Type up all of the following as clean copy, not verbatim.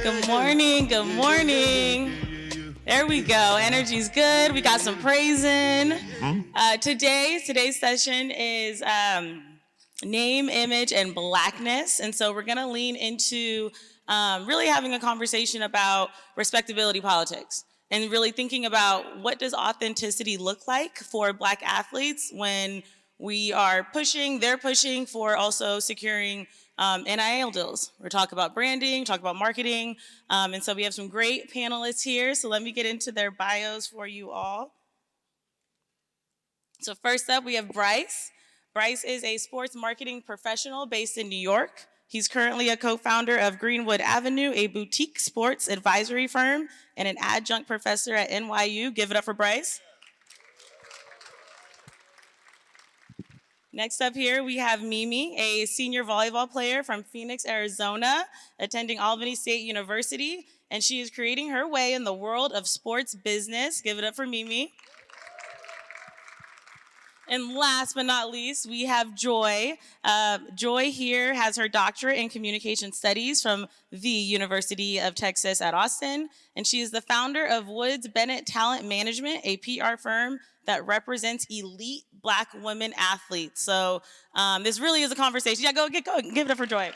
Good morning. Good morning. There we go. Energy's good. We got some praising. Today's session is name, image, and blackness, and so we're gonna lean into really having a conversation about respectability politics and really thinking about what does authenticity look like for Black athletes when we are pushing, they're pushing for also securing NIL deals. We're talking about branding, talk about marketing, and so we have some great panelists here. So let me get into their bios for you all. So first up, we have Bryce. Bryce is a sports marketing professional based in New York. He's currently a co-founder of Greenwood Avenue, a boutique sports advisory firm, and an adjunct professor at NYU. Give it up for Bryce. Next up here, we have Mimi, a senior volleyball player from Phoenix, Arizona, attending Albany State University, and she is creating her way in the world of sports business. Give it up for Mimi. And last but not least, we have Joy. Joy here has her doctorate in communication studies from the University of Texas at Austin, and she is the founder of Woods Bennett Talent Management, a PR firm that represents elite Black women athletes. So this really is a conversation. Yeah, get going. Give it up for Joy.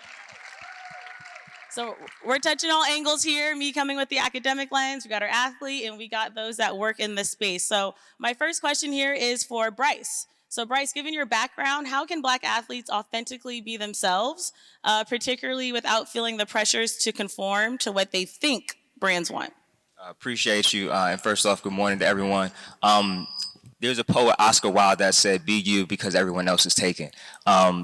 So we're touching all angles here, me coming with the academic lens, we got our athlete, and we got those that work in this space. So my first question here is for Bryce. So Bryce, given your background, how can Black athletes authentically be themselves, particularly without feeling the pressures to conform to what they think brands want? Appreciate you. And first off, good morning to everyone. There's a poet, Oscar Wilde, that said, "Be you because everyone else is taken."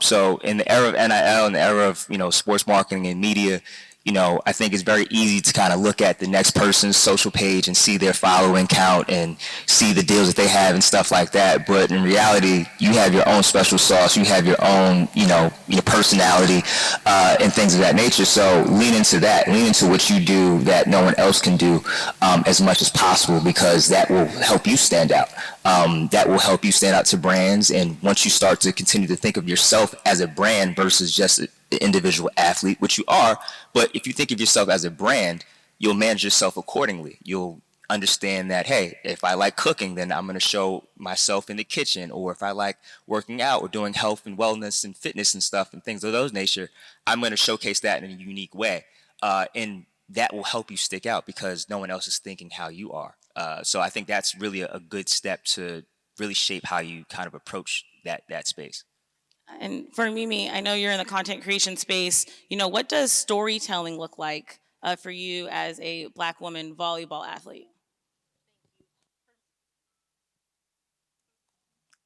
So in the era of NIL, in the era of sports marketing and media, I think it's very easy to kind of look at the next person's social page and see their following count and see the deals that they have and stuff like that. But in reality, you have your own special sauce. You have your own, your personality and things of that nature. So lean into that. Lean into what you do that no one else can do as much as possible, because that will help you stand out. That will help you stand out to brands. And once you start to continue to think of yourself as a brand versus just the individual athlete, which you are, but if you think of yourself as a brand, you'll manage yourself accordingly. You'll understand that, hey, if I like cooking, then I'm going to show myself in the kitchen. Or if I like working out or doing health and wellness and fitness and stuff and things of those nature, I'm going to showcase that in a unique way. And that will help you stick out because no one else is thinking how you are. So I think that's really a good step to really shape how you kind of approach that space. And for Mimi, I know you're in the content creation space. What does storytelling look like for you as a Black woman volleyball athlete?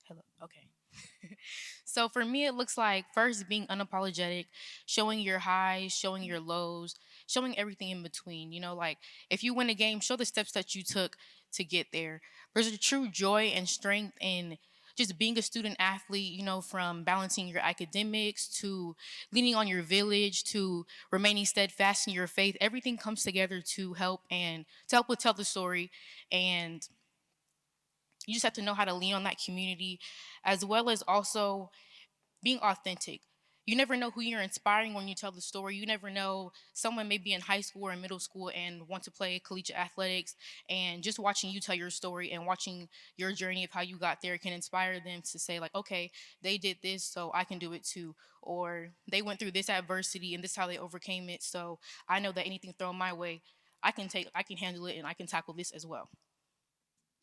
Hello. Okay. So for me, it looks like first being unapologetic, showing your highs, showing your lows, showing everything in between. Like if you win a game, show the steps that you took to get there. There's a true joy and strength in just being a student athlete, from balancing your academics to leaning on your village to remaining steadfast in your faith. Everything comes together to help tell the story. And you just have to know how to lean on that community, as well as also being authentic. You never know who you're inspiring when you tell the story. You never know, someone may be in high school or in middle school and want to play collegiate athletics, and just watching you tell your story and watching your journey of how you got there can inspire them to say, like, okay, they did this, so I can do it too. Or they went through this adversity and this is how they overcame it, so I know that anything thrown my way, I can handle it, and I can tackle this as well.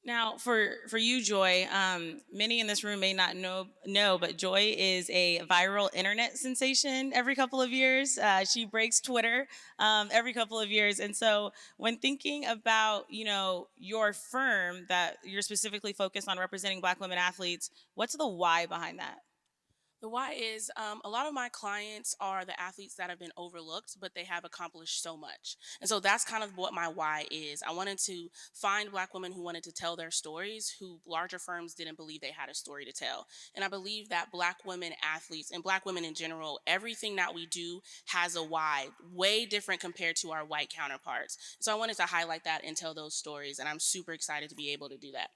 Now, for you, Joy, many in this room may not know, but Joy is a viral internet sensation every couple of years. She breaks Twitter every couple of years. And so when thinking about, your firm that you're specifically focused on representing Black women athletes, what's the why behind that? The why is a lot of my clients are the athletes that have been overlooked, but they have accomplished so much. And so that's kind of what my why is. I wanted to find Black women who wanted to tell their stories, who larger firms didn't believe they had a story to tell. And I believe that Black women athletes and Black women in general, everything that we do has a why, way different compared to our white counterparts. So I wanted to highlight that and tell those stories. And I'm super excited to be able to do that.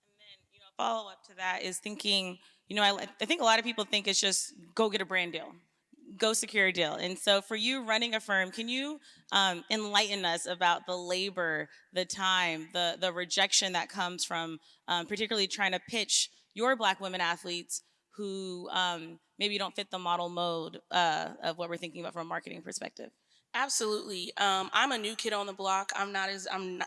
And then, follow up to that is thinking, I think a lot of people think it's just go get a brand deal. go secure a deal. And so, for you running a firm, can you enlighten us about the labor, the time, the rejection that comes from particularly trying to pitch your Black women athletes who maybe don't fit the model mode of what we're thinking about from a marketing perspective? Absolutely. I'm a new kid on the block. I'm not,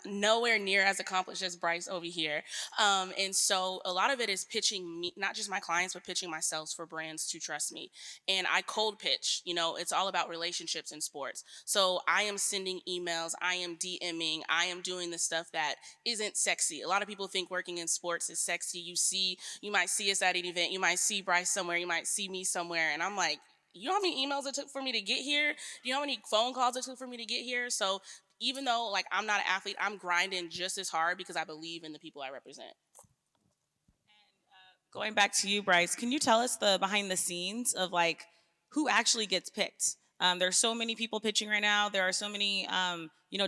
nowhere near as accomplished as Bryce over here. And so a lot of it is pitching me, not just my clients, but pitching myself for brands to trust me. And I cold pitch. You know, it's all about relationships in sports. So I am sending emails, I am DMing, I am doing the stuff that isn't sexy. A lot of people think working in sports is sexy. You might see us at an event, you might see Bryce somewhere, you might see me somewhere, and I'm like, you know how many emails it took for me to get here? Do you know how many phone calls it took for me to get here? So even though like I'm not an athlete, I'm grinding just as hard because I believe in the people I represent. Going back to you, Bryce, can you tell us the behind the scenes of like who actually gets picked? There's so many people pitching right now. There are so many,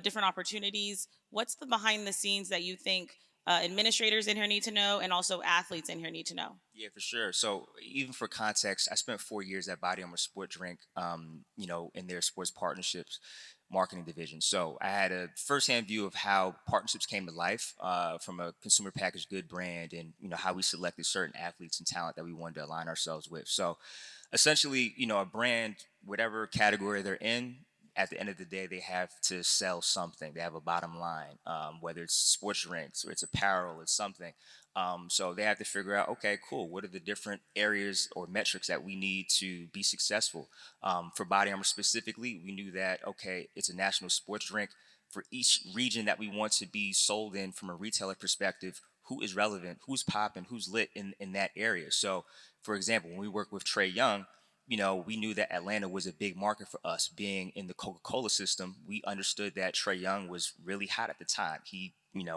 different opportunities. What's the behind the scenes that you think administrators in here need to know, and also athletes in here need to know? Yeah, for sure. So even for context, I spent 4 years at Body Armor Sport Drink, in their sports partnerships marketing division. So I had a firsthand view of how partnerships came to life from a consumer packaged good brand, and how we selected certain athletes and talent that we wanted to align ourselves with. So essentially, a brand, whatever category they're in, at the end of the day, they have to sell something. They have a bottom line, whether it's sports drinks or it's apparel, it's something. So they have to figure out, okay, cool. What are the different areas or metrics that we need to be successful? For Body Armor specifically, we knew that, okay, it's a national sports drink. For each region that we want to be sold in from a retailer perspective, who is relevant, who's popping, who's lit in that area. So, for example, when we work with Trey Young, we knew that Atlanta was a big market for us. Being in the Coca-Cola system, we understood that Trey Young was really hot at the time. He,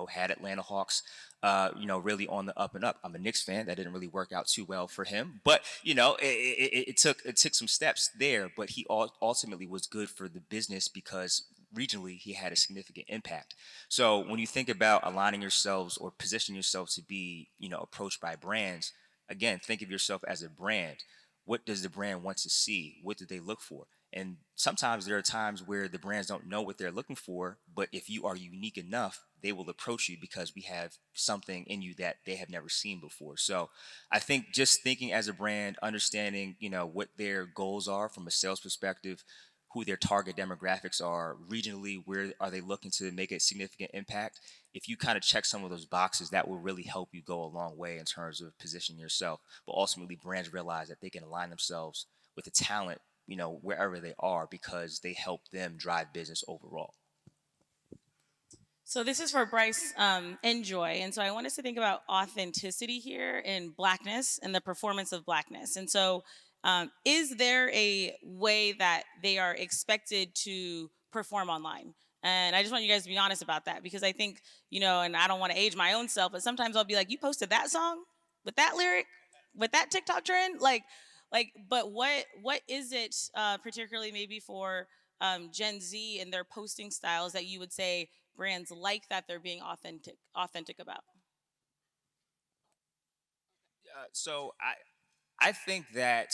had Atlanta Hawks, really on the up and up. I'm a Knicks fan. That didn't really work out too well for him, but it took some steps there. But he ultimately was good for the business because regionally he had a significant impact. So when you think about aligning yourselves or positioning yourself to be, approached by brands, again, think of yourself as a brand. What does the brand want to see? What do they look for? And sometimes there are times where the brands don't know what they're looking for, but if you are unique enough, they will approach you because we have something in you that they have never seen before. So I think just thinking as a brand, understanding, what their goals are from a sales perspective, who their target demographics are regionally, where are they looking to make a significant impact. If you kind of check some of those boxes, that will really help you go a long way in terms of positioning yourself. But ultimately, brands realize that they can align themselves with the talent, wherever they are, because they help them drive business overall. So this is for Bryce and Joy, and so I want us to think about authenticity here in Blackness and the performance of Blackness. And so, is there a way that they are expected to perform online? And I just want you guys to be honest about that, because I think, and I don't want to age my own self, but sometimes I'll be like, "You posted that song with that lyric, with that TikTok trend, like." But what is it, particularly maybe for Gen Z and their posting styles, that you would say brands like that they're being authentic about? So I think that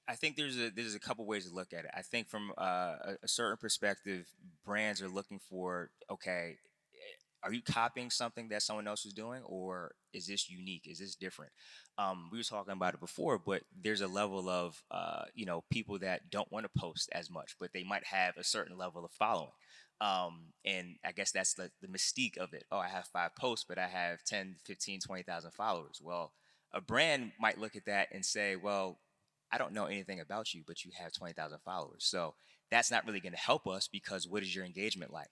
I think there's a couple ways to look at it. I think from a certain perspective, brands are looking for, okay, are you copying something that someone else is doing, or is this unique? Is this different? We were talking about it before, but there's a level of people that don't want to post as much, but they might have a certain level of following. And I guess that's the mystique of it. Oh, I have 5 posts, but I have 10, 15, 20,000 followers. Well, a brand might look at that and say, well, I don't know anything about you, but you have 20,000 followers. So that's not really going to help us, because what is your engagement like?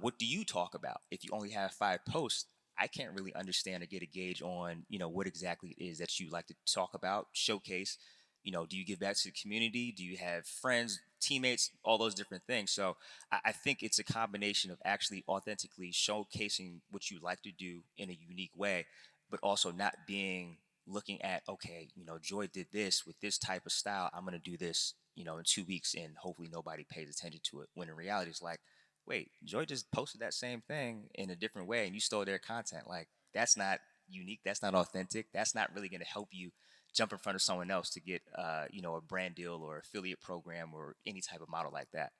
What do you talk about? If you only have 5 posts, I can't really understand or get a gauge on, what exactly it is that you like to talk about, showcase. Do you give back to the community? Do you have friends, teammates, all those different things? So I think it's a combination of actually authentically showcasing what you like to do in a unique way, but also not being looking at, okay, Joy did this with this type of style. I'm going to do this, in 2 weeks, and hopefully nobody pays attention to it. When in reality, it's like, wait, Joy just posted that same thing in a different way and you stole their content. Like, that's not unique. That's not authentic. That's not really going to help you jump in front of someone else to get a brand deal or affiliate program or any type of model like that.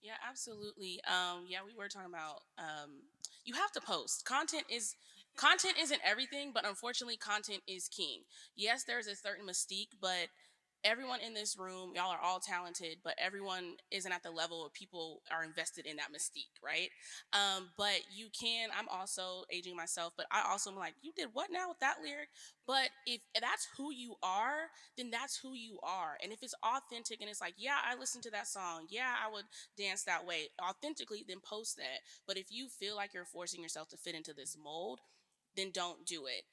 Yeah, absolutely. Yeah, we were talking about you have to post. Content isn't everything, but unfortunately, content is king. Yes, there's a certain mystique, but everyone in this room, y'all are all talented, but everyone isn't at the level of people are invested in that mystique, right? But you can. I'm also aging myself, but I also am like, you did what now with that lyric? But if that's who you are, then that's who you are. And if it's authentic and it's like, yeah, I listened to that song. Yeah, I would dance that way authentically, then post that. But if you feel like you're forcing yourself to fit into this mold, then don't do it.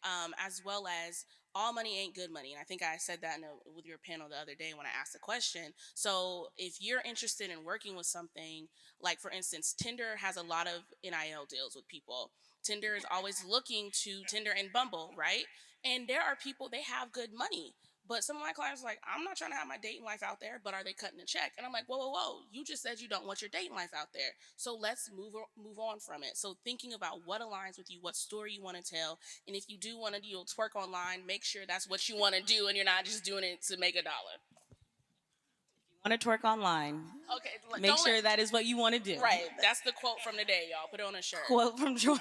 As well as all money ain't good money. And I think I said that with your panel the other day when I asked the question. So if you're interested in working with something, like for instance, Tinder has a lot of NIL deals with people. Tinder is always looking to Tinder and Bumble, right? And there are people, they have good money. But some of my clients are like, I'm not trying to have my dating life out there, but are they cutting a check? And I'm like, whoa, whoa, whoa. You just said you don't want your dating life out there. So let's move on from it. So thinking about what aligns with you, what story you want to tell. And if you do want to do twerk online, make sure that's what you want to do and you're not just doing it to make $1. Want to twerk online? Okay, Make don't sure let, that is what you want to do. right. That's the quote from the day, y'all. Put it on a shirt. Quote from Joy.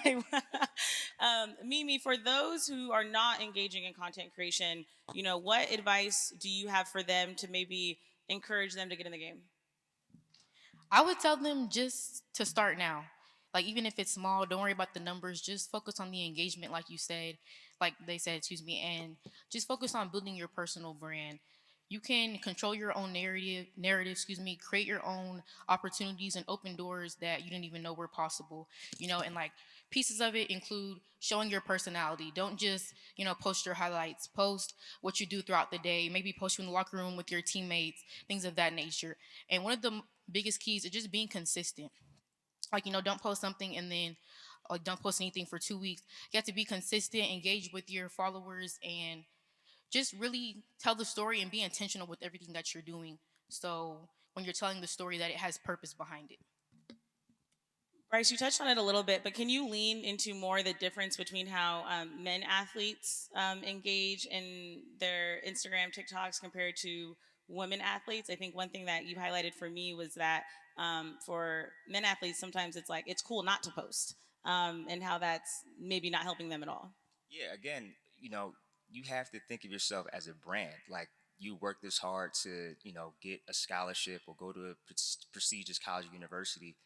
Mimi, for those who are not engaging in content creation, what advice do you have for them to maybe encourage them to get in the game? I would tell them just to start now. Like even if it's small, don't worry about the numbers. Just focus on the engagement, like you said, like they said, excuse me, and just focus on building your personal brand. You can control your own narrative, excuse me, create your own opportunities and open doors that you didn't even know were possible. And like pieces of it include showing your personality. Don't just, post your highlights, post what you do throughout the day, maybe post you in the locker room with your teammates, things of that nature. And one of the biggest keys is just being consistent. Like, don't post something and then like don't post anything for 2 weeks. You have to be consistent, engage with your followers, and just really tell the story and be intentional with everything that you're doing. So when you're telling the story, that it has purpose behind it. Bryce, you touched on it a little bit, but can you lean into more the difference between how men athletes engage in their Instagram, TikToks compared to women athletes? I think one thing that you highlighted for me was that for men athletes, sometimes it's like it's cool not to post, and how that's maybe not helping them at all. Yeah, again, you have to think of yourself as a brand. Like you work this hard to, get a scholarship or go to a prestigious college or university.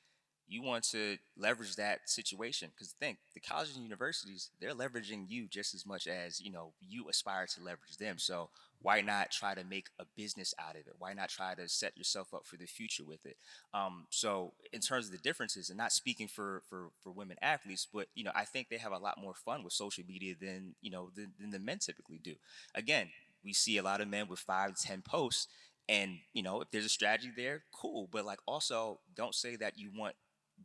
You want to leverage that situation because think the colleges and universities, they're leveraging you just as much as you aspire to leverage them. So why not try to make a business out of it? Why not try to set yourself up for the future with it? So in terms of the differences, and not speaking for women athletes, but I think they have a lot more fun with social media than than the men typically do. Again, we see a lot of men with 5 to 10 posts, and if there's a strategy there, cool. But like also, don't say that you want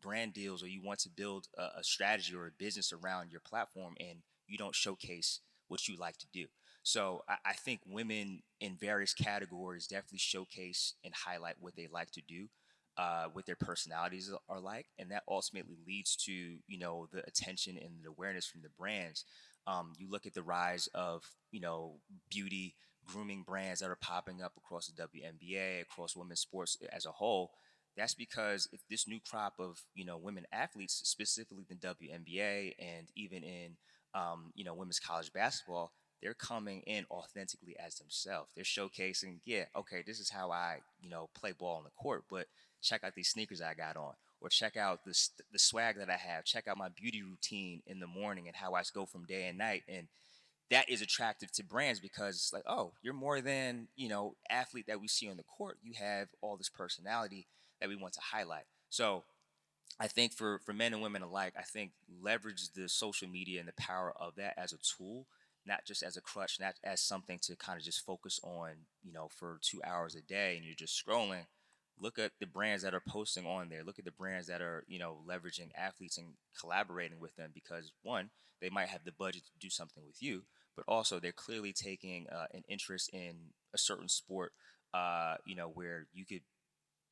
brand deals or you want to build a strategy or a business around your platform and you don't showcase what you like to do. So I think women in various categories definitely showcase and highlight what they like to do, what their personalities are like, and that ultimately leads to the attention and the awareness from the brands. You look at the rise of beauty grooming brands that are popping up across the WNBA, across women's sports as a whole. That's because if this new crop of women athletes, specifically the WNBA and even in women's college basketball, they're coming in authentically as themselves. They're showcasing, yeah, okay, this is how I play ball on the court, but check out these sneakers I got on, or check out the swag that I have. Check out my beauty routine in the morning and how I go from day and night. And that is attractive to brands because it's like, oh, you're more than athlete that we see on the court. You have all this personality that we want to highlight. So I think for men and women alike, I think leverage the social media and the power of that as a tool, not just as a crutch, not as something to kind of just focus on, for 2 hours a day and you're just scrolling. Look at the brands that are posting on there. Look at the brands that are, leveraging athletes and collaborating with them because one, they might have the budget to do something with you, but also they're clearly taking an interest in a certain sport, where you could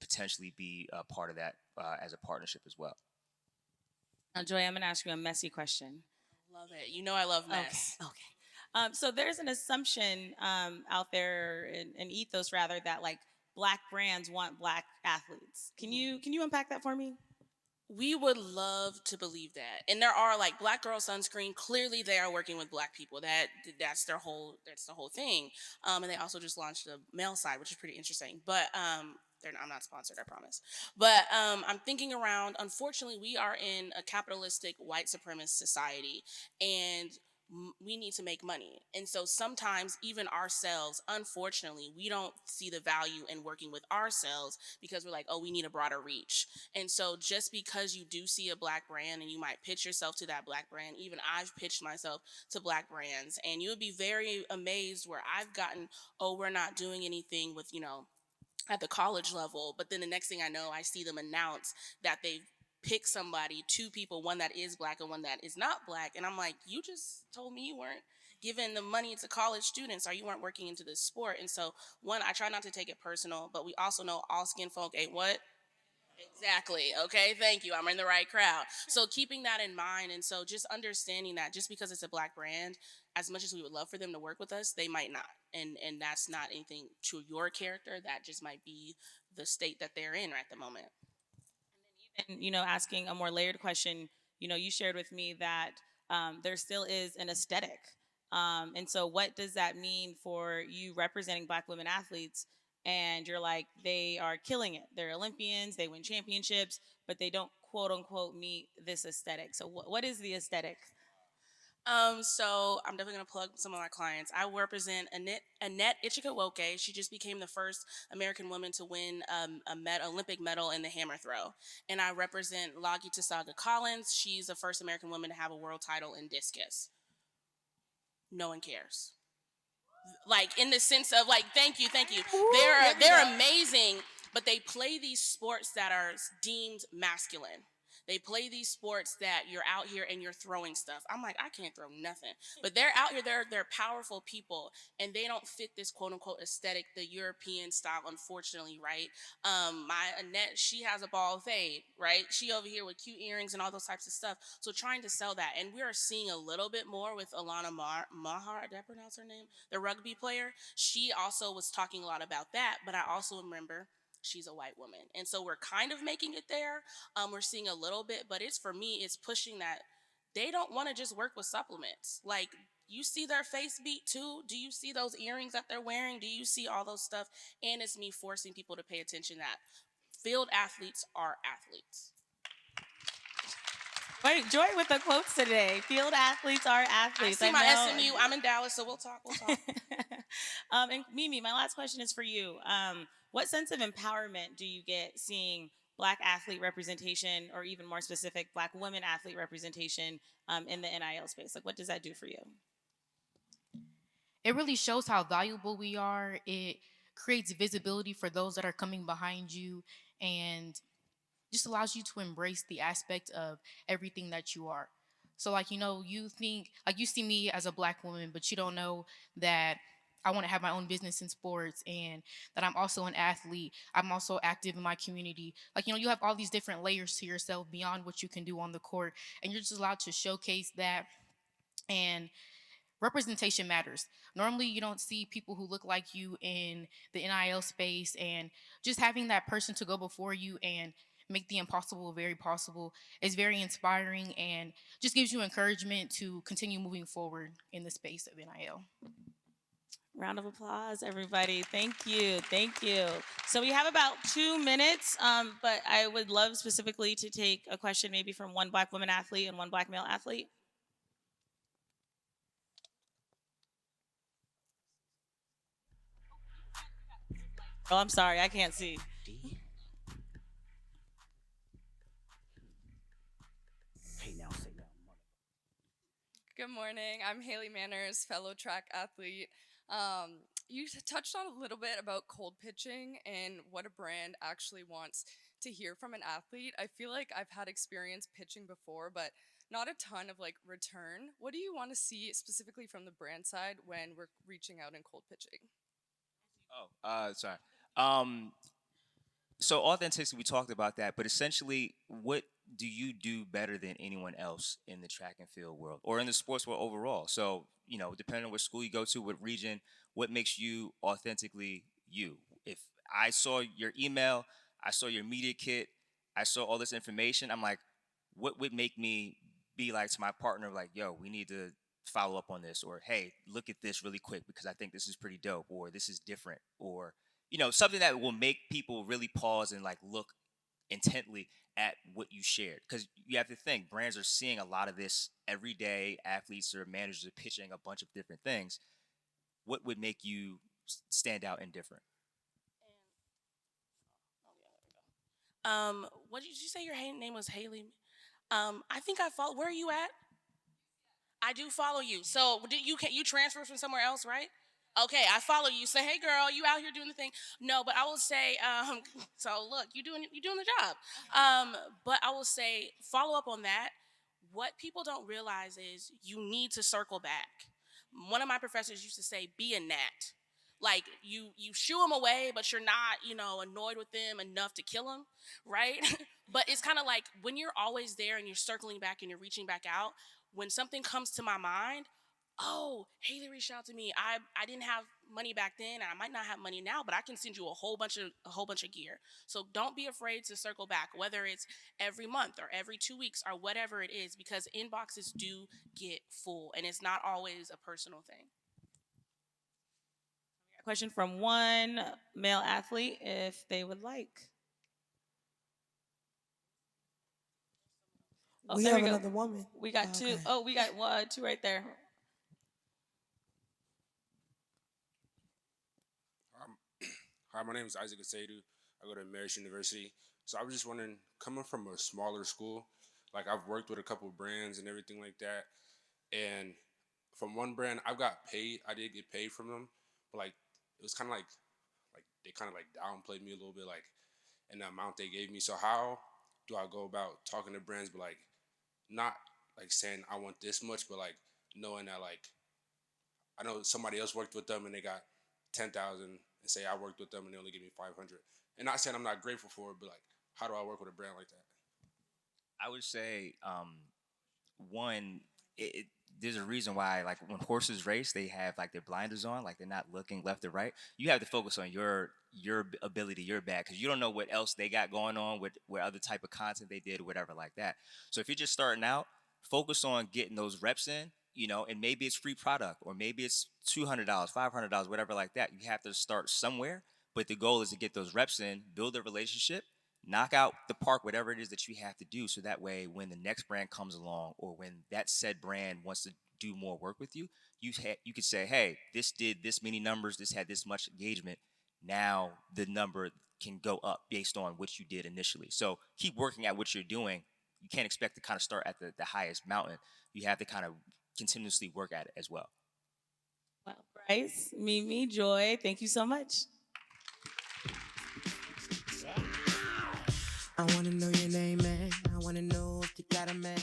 potentially be a part of that as a partnership as well. Now, Joy, I'm going to ask you a messy question. Love it. You know I love mess. Okay. So there's an assumption out there, an ethos rather, that like black brands want black athletes. Can you unpack that for me? We would love to believe that. And there are like Black Girl Sunscreen. Clearly, they are working with Black people. That's the whole thing. And they also just launched a male side, which is pretty interesting. But I'm not sponsored, I promise. But I'm thinking around. Unfortunately, we are in a capitalistic white supremacist society, and we need to make money. And so sometimes even ourselves, unfortunately, we don't see the value in working with ourselves because we're like, oh, we need a broader reach. And so just because you do see a black brand and you might pitch yourself to that black brand, even I've pitched myself to black brands, and you would be very amazed where I've gotten, oh, we're not doing anything with, at the college level. But then the next thing I know, I see them announce that they've picked somebody, two people, one that is black and one that is not black. And I'm like, you just told me you weren't giving the money to college students or you weren't working into this sport. And so, one, I try not to take it personal, but we also know all skin folk ain't what? Exactly. Okay. Thank you. I'm in the right crowd. So keeping that in mind, and so just understanding that just because it's a black brand, as much as we would love for them to work with us, they might not, and that's not anything to your character. That just might be the state that they're in at the moment. And asking a more layered question, you shared with me that there still is an aesthetic. And so what does that mean for you representing black women athletes? And you're like, they are killing it, they're Olympians, they win championships, but they don't quote unquote meet this aesthetic. So what is the aesthetic? So I'm definitely gonna plug some of my clients. I represent Annette Ichikawoke. She just became the first American woman to win Olympic medal in the hammer throw. And I represent Lagi Tasaga Collins. She's the first American woman to have a world title in discus. No one cares. Like in the sense of like, thank you. They're amazing, but they play these sports that are deemed masculine. They play these sports that you're out here and you're throwing stuff. I'm like, I can't throw nothing. But they're out here, they're powerful people, and they don't fit this quote unquote aesthetic, the European style, unfortunately, right? My Annette, she has a ball fade, right? She over here with cute earrings and all those types of stuff. So trying to sell that, and we are seeing a little bit more with Alana Mahar. Did I pronounce her name? The rugby player. She also was talking a lot about that. But I also remember she's a white woman, and so we're kind of making it there. We're seeing a little bit, but it's for me, it's pushing that they don't want to just work with supplements. Like, you see their face beat too. Do you see those earrings that they're wearing? Do you see all those stuff? And it's me forcing people to pay attention that field athletes are athletes. Wait, Joy with the quotes today. Field athletes are I athletes. see my know. SMU. I'm in Dallas, so we'll talk. We'll talk. And Mimi, my last question is for you. What sense of empowerment do you get seeing black athlete representation, or even more specific, black women athlete representation in the NIL space? Like, what does that do for you? It really shows how valuable we are. It creates visibility for those that are coming behind you, and just allows you to embrace the aspect of everything that you are. So, like, you think, like, you see me as a black woman, but you don't know that I want to have my own business in sports, and that I'm also an athlete. I'm also active in my community. Like, you have all these different layers to yourself beyond what you can do on the court, and you're just allowed to showcase that. And representation matters. Normally, you don't see people who look like you in the NIL space, and just having that person to go before you and make the impossible very possible is very inspiring, and just gives you encouragement to continue moving forward in the space of NIL. Round of applause, everybody. Thank you. Thank you. So we have about 2 minutes, but I would love specifically to take a question maybe from one black woman athlete and one black male athlete. Oh, I'm sorry, I can't see. Good morning. I'm Haley Manners, fellow track athlete. You touched on a little bit about cold pitching and what a brand actually wants to hear from an athlete. I feel like I've had experience pitching before, but not a ton of like return. What do you want to see specifically from the brand side when we're reaching out in cold pitching? Sorry. Um, so authenticity, we talked about that, but essentially, what do you do better than anyone else in the track and field world or in the sports world overall? So, depending on what school you go to, what region, what makes you authentically you? If I saw your email, I saw your media kit, I saw all this information, I'm like, what would make me be like to my partner, like, yo, we need to follow up on this, or hey, look at this really quick because I think this is pretty dope, or this is different, or something that will make people really pause and like look intently at what you shared, because you have to think brands are seeing a lot of this every day. Athletes or managers are pitching a bunch of different things. What would make you stand out and different? What did you say your name was, Haley? I think I follow. Where are you at? I do follow you. So did you transfer from somewhere else, right? Okay, I follow you. Say, hey girl, you out here doing the thing. No, but I will say, so look, you doing the job. But I will say, follow up on that. What people don't realize is you need to circle back. One of my professors used to say, be a gnat. Like you shoo them away, but you're not, annoyed with them enough to kill them, right? But it's kind of like when you're always there and you're circling back and you're reaching back out, when something comes to my mind, oh, Haley reached out to me. I didn't have money back then, and I might not have money now, but I can send you a whole bunch of gear. So don't be afraid to circle back, whether it's every month or every 2 weeks or whatever it is, because inboxes do get full, and it's not always a personal thing. Question from one male athlete, if they would like. Oh, We there have we go. another woman. We got two. Okay. Oh, we got two right there. Um, Hi, my name is Isaac Asadu. I go to Marist University. So I was just wondering, coming from a smaller school, like I've worked with a couple of brands and everything like that. And from one brand, I've got paid. I did get paid from them, but like it was kind of like they kind of like downplayed me a little bit, like in the amount they gave me. So how do I go about talking to brands, but like not like saying I want this much, but like knowing that like I know somebody else worked with them and they got 10,000, and say I worked with them and they only give me 500. And not saying I'm not grateful for it, but like, how do I work with a brand like that? I would say, one, there's a reason why, like when horses race, they have like their blinders on, like they're not looking left or right. You have to focus on your ability, your bag, because you don't know what else they got going on with what other type of content they did or whatever like that. So if you're just starting out, focus on getting those reps in. And maybe it's free product, or maybe it's $200, $500, whatever like that. You have to start somewhere, but the goal is to get those reps in, build a relationship, knock out the park, whatever it is that you have to do, so that way when the next brand comes along, or when that said brand wants to do more work with you, you could say, hey, this did this many numbers, this had this much engagement, now the number can go up based on what you did initially. So keep working at what you're doing. You can't expect to kind of start at the highest mountain. You have to kind of continuously work at it as well. Well, Bryce, Mimi, Joy, thank you so much. I wanna know your name, man. I wanna know if you got a man.